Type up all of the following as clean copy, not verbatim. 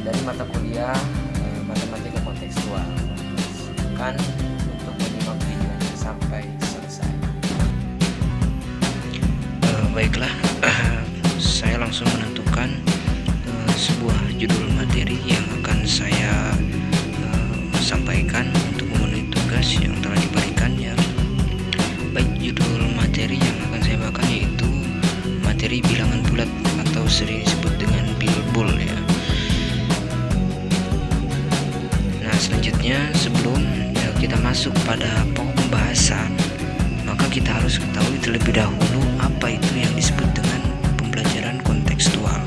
dari mata kuliah matematika kontekstual. Silakan untuk menyimak videonya sampai selesai. Baiklah, saya langsung menentukan sebuah judul materi yang akan saya sampaikan untuk memenuhi tugas yang telah diberikannya. Baik, judul materi yang akan saya bawakan yaitu materi bilangan bulat atau sering disebut dengan bilbul ya. Nah, selanjutnya sebelum kita masuk pada pokok pembahasan, maka kita harus ketahui terlebih dahulu apa itu yang disebut dengan pembelajaran kontekstual.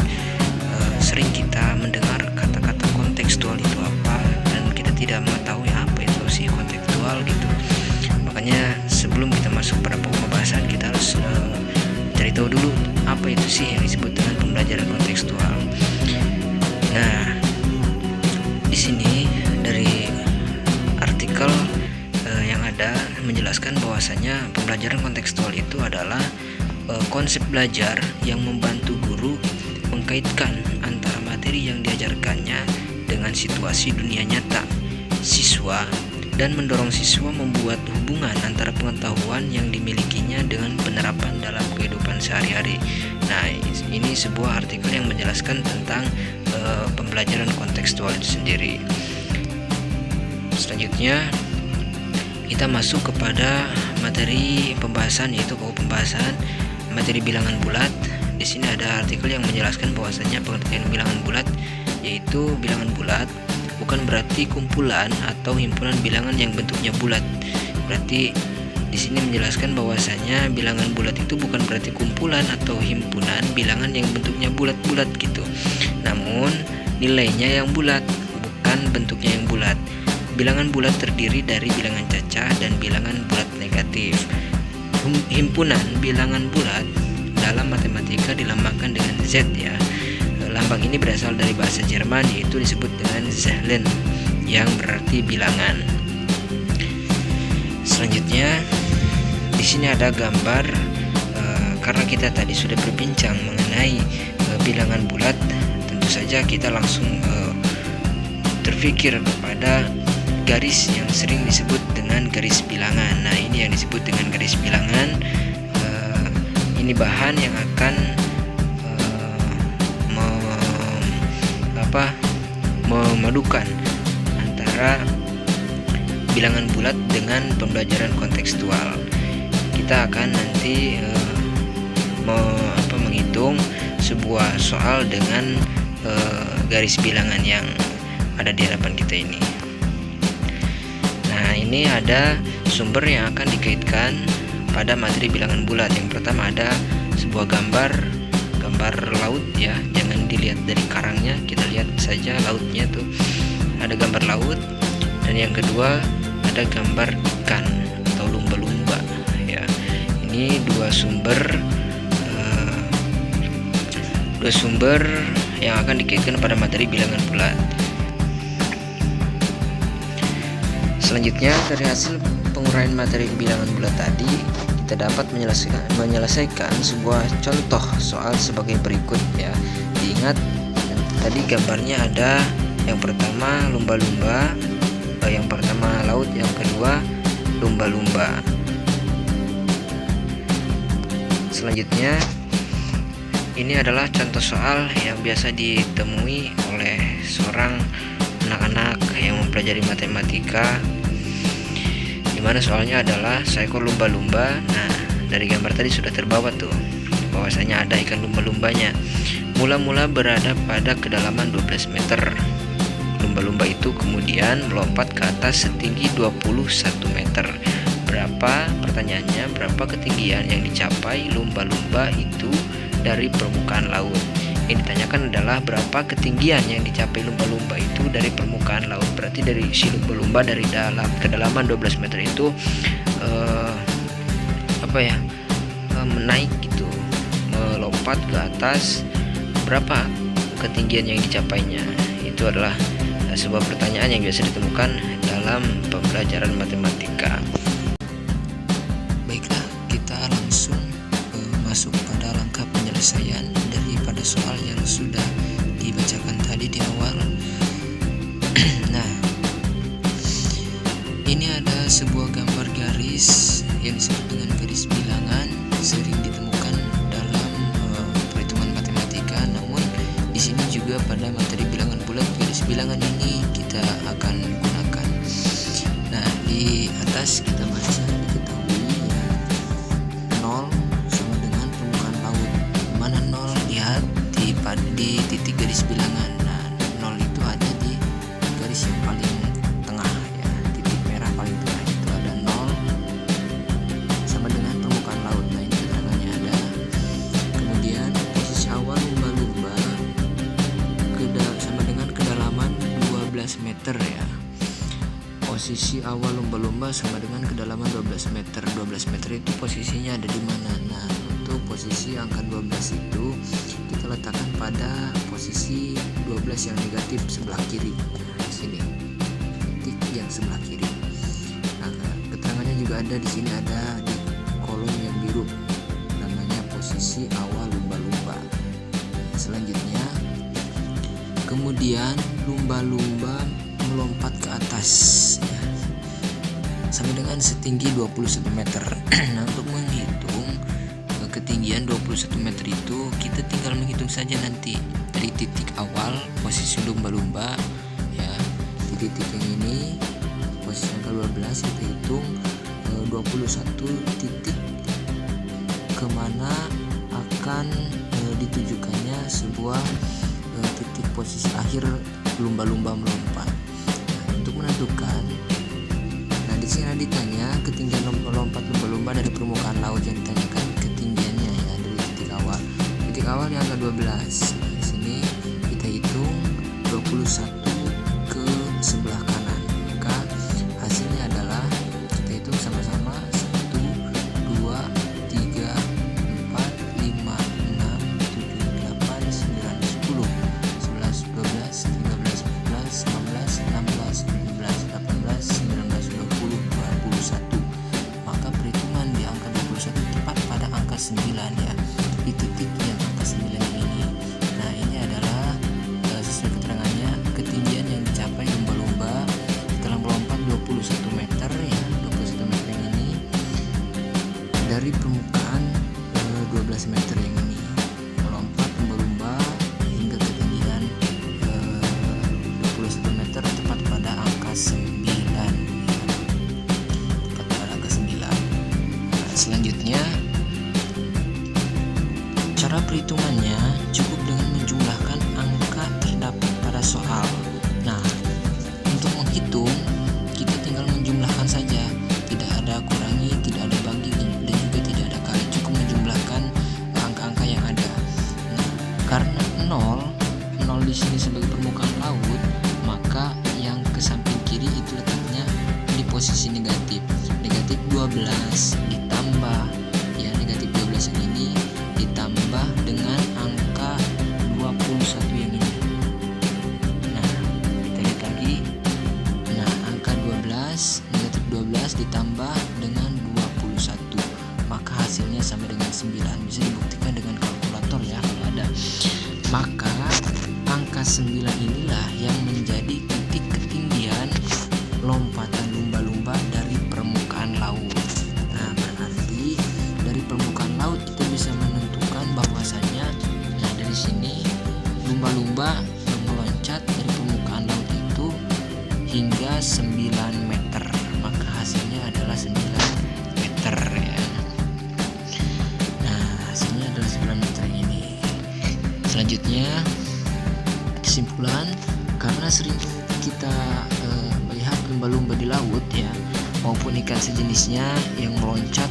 Sering kita mendengar kata-kata kontekstual itu apa, dan kita tidak mengetahui apa itu sih kontekstual gitu. Makanya sebelum kita masuk pada pokok pembahasan, kita harus cari tahu dulu apa itu sih yang disebut dengan pembelajaran kontekstual. Nah, di sini dari artikel yang ada menjelaskan bahwasanya pembelajaran kontekstual itu adalah konsep belajar yang membantu guru mengkaitkan antara materi yang diajarkannya dengan situasi dunia nyata siswa dan mendorong siswa membuat hubungan antara pengetahuan yang dimilikinya dengan penerapan dalam kehidupan sehari-hari. Nah, ini sebuah artikel yang menjelaskan tentang pembelajaran kontekstual itu sendiri. Selanjutnya kita masuk kepada materi pembahasan, yaitu pokok pembahasan materi bilangan bulat. Di sini ada artikel yang menjelaskan bahwasanya pengertian bilangan bulat yaitu bilangan bulat bukan berarti kumpulan atau himpunan bilangan yang bentuknya bulat. Berarti di sini menjelaskan bahwasanya bilangan bulat itu bukan berarti kumpulan atau himpunan bilangan yang bentuknya bulat-bulat gitu. Namun nilainya yang bulat, bukan bentuknya yang bulat. Bilangan bulat terdiri dari bilangan cacah dan bilangan bulat negatif. Himpunan bilangan bulat dalam matematika dilambangkan dengan Z ya. Lambang ini berasal dari bahasa Jerman, yaitu disebut dengan Zahlen yang berarti bilangan. Selanjutnya di sini ada gambar karena kita tadi sudah berbincang mengenai bilangan bulat, tentu saja kita langsung terpikir kepada garis yang sering disebut dengan garis bilangan. Nah, ini yang disebut dengan garis bilangan. Ini bahan yang akan memadukan antara bilangan bulat dengan pembelajaran kontekstual. Kita akan nanti menghitung sebuah soal dengan garis bilangan yang ada di hadapan kita ini. Nah, ini ada sumber yang akan dikaitkan pada materi bilangan bulat. Yang pertama ada sebuah gambar laut ya, jangan dilihat dari karangnya, kita lihat saja lautnya tuh, ada gambar laut. Dan yang kedua ada gambar ikan atau lumba-lumba ya. Ini dua sumber yang akan dikaitkan pada materi bilangan bulat. Selanjutnya dari hasil penguraian materi bilangan bulat tadi, kita dapat menyelesaikan sebuah contoh soal sebagai berikut ya. Diingat tadi gambarnya ada yang pertama lumba-lumba, yang pertama laut, yang kedua lumba-lumba. Selanjutnya ini adalah contoh soal yang biasa ditemui oleh seorang anak-anak yang mempelajari matematika, dimana soalnya adalah seekor lumba-lumba. Nah, dari gambar tadi sudah terbawa tuh bahwasanya ada ikan lumba-lumbanya. Mula-mula berada pada kedalaman 12 meter. Lumba-lumba itu kemudian melompat ke atas setinggi 21 meter. Pertanyaannya, berapa ketinggian yang dicapai lumba-lumba itu dari permukaan laut? Yang ditanyakan adalah berapa ketinggian yang dicapai lumba-lumba itu dari permukaan laut. Berarti dari si lumba-lumba dari kedalaman 12 meter itu menaik gitu, melompat ke atas, berapa ketinggian yang dicapainya. Itu adalah sebuah pertanyaan yang biasa ditemukan dalam pembelajaran matematika. Baiklah, kita langsung masuk pada langkah penyelesaian daripada soal yang sudah dibacakan tadi di awal. Ini ada sebuah gambar garis yang disebut dengan garis bilangan, sering ditemukan dalam perhitungan matematika. Namun di sini juga pada materi bilangan bulat, garis bilangan ini kita akan gunakan. Nah, di atas kita baca diketahui ya, 0 sama dengan permukaan laut. Mana 0? Lihat di titik garis bilangan. Nah, 0 itu ada di garis yang paling tengah ya, titik merah paling tengah itu ada 0 sama dengan permukaan laut. Nah, ini keterangannya ada. Kemudian posisi awal lumba-lumba sama dengan kedalaman 12 meter ya. Posisi awal lumba-lumba sama dengan kedalaman 12 meter. 12 meter itu posisinya ada di mana? Nah, untuk posisi angka 12 itu kita letakkan pada posisi 12 yang negatif sebelah kiri. Nah, di sini titik yang sebelah kiri. Nah, keterangannya juga ada di sini, ada di kolom yang biru, namanya posisi awal lumba-lumba. Selanjutnya, kemudian lumba-lumba melompat ke atas ya, sama dengan setinggi 21 meter. Nah, untuk menghitung ketinggian 21 meter itu kita tinggal menghitung saja nanti dari titik awal posisi lumba-lumba ya, di titik yang ini posisi angka 12 kita hitung 21 titik kemana akan ditujukannya sebuah titik posisi akhir lumba-lumba melompat. Nah, untuk menentukan, nah di sini ditanya ketinggian melompat lumba-lumba dari permukaan laut, yang ditanyakan ketinggiannya ya dari titik awal. Titik awal yang angka 12. Nah, di sini kita hitung 21 ke sebelah kanan. Maka hasilnya adalah kita hitung sama-sama 1 2 3 4 5 6 7 8 9 10 11 12 13 14 15 16 17 18 19 20 21. Maka perhitungan di angka 21 tepat pada angka 9 ya, di titik yang angka 9 ini. Nah, ini adalah sesuai keterangannya ketinggian yang dicapai lumba-lumba setelah melompat 21 meter ya, 21 meter yang ini dari permukaan 12 meter yang ini. Melompat lumba-lumba hingga ketinggian 21 meter tepat pada angka 9 ya. Tepat pada angka 9. Nah, selanjutnya cara perhitungannya cukup dengan menjumlahkan angka terdapat pada soal. Nah, untuk menghitung kita tinggal menjumlahkan saja, tidak ada kurangi, tidak ada bagi, dan juga tidak ada kali, cukup menjumlahkan angka-angka yang ada. Nah, karena 0 di sini sebagai permukaan laut, maka yang ke samping kiri itu letaknya di posisi negatif. Negatif 12 ditambah ya, negatif 12 yang ini ditambah dengan angka 21 yang ini. Nah, kita lihat lagi. Nah, angka 12, negatif 12 ditambah dengan 21, maka hasilnya sama dengan 9. Bisa dibuktikan dengan kalkulator ya kalau ada. Maka angka 9 inilah yang menjadi titik ketinggian lompatan lumba-lumba dari permukaan laut. Nah, berarti dari permukaan laut kita bisa menentukan bahwasannya, nah dari sini lumba-lumba meloncat dari permukaan laut itu hingga 9 meter. Maka hasilnya adalah 9 meter ya. Nah, hasilnya adalah 9 meter ini. Selanjutnya kesimpulan, karena sering kita melihat lumba-lumba di laut ya, maupun ikan sejenisnya yang meloncat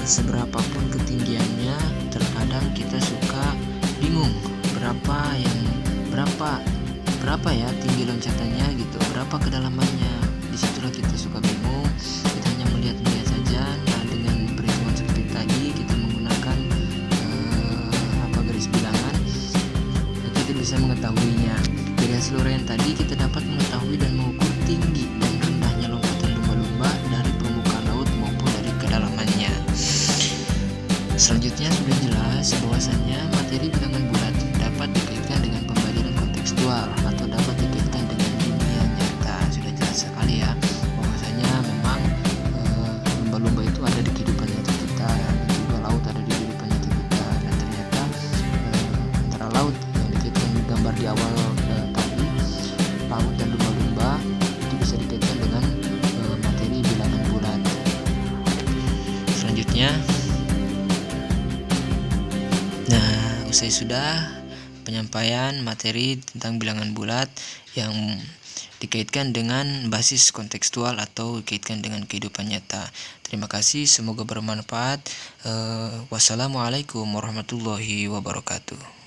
seberapapun ketinggiannya, terkadang kita suka bingung berapa ya tinggi loncatannya gitu, berapa kedalamannya. Disitulah kita suka bingung, kita hanya melihat saja. Nah, dengan perhitungan seperti tadi kita menggunakan garis bilangan, kita bisa mengetahuinya. Dari hasil uraian tadi kita dapat mengetahui dan mengukur tinggi dan rendahnya lompatan lumba-lumba dari permukaan laut maupun dari kedalamannya. Selanjutnya sudah jelas bahwasannya materi bilangan bulat dapat dikaitkan dengan pembelajaran kontekstual atau dapat dikaitkan dengan dunia nyata. Sudah jelas sekali ya bahwasanya berikutnya. Nah, usai sudah penyampaian materi tentang bilangan bulat yang dikaitkan dengan basis kontekstual atau dikaitkan dengan kehidupan nyata. Terima kasih, semoga bermanfaat. Wassalamualaikum warahmatullahi wabarakatuh.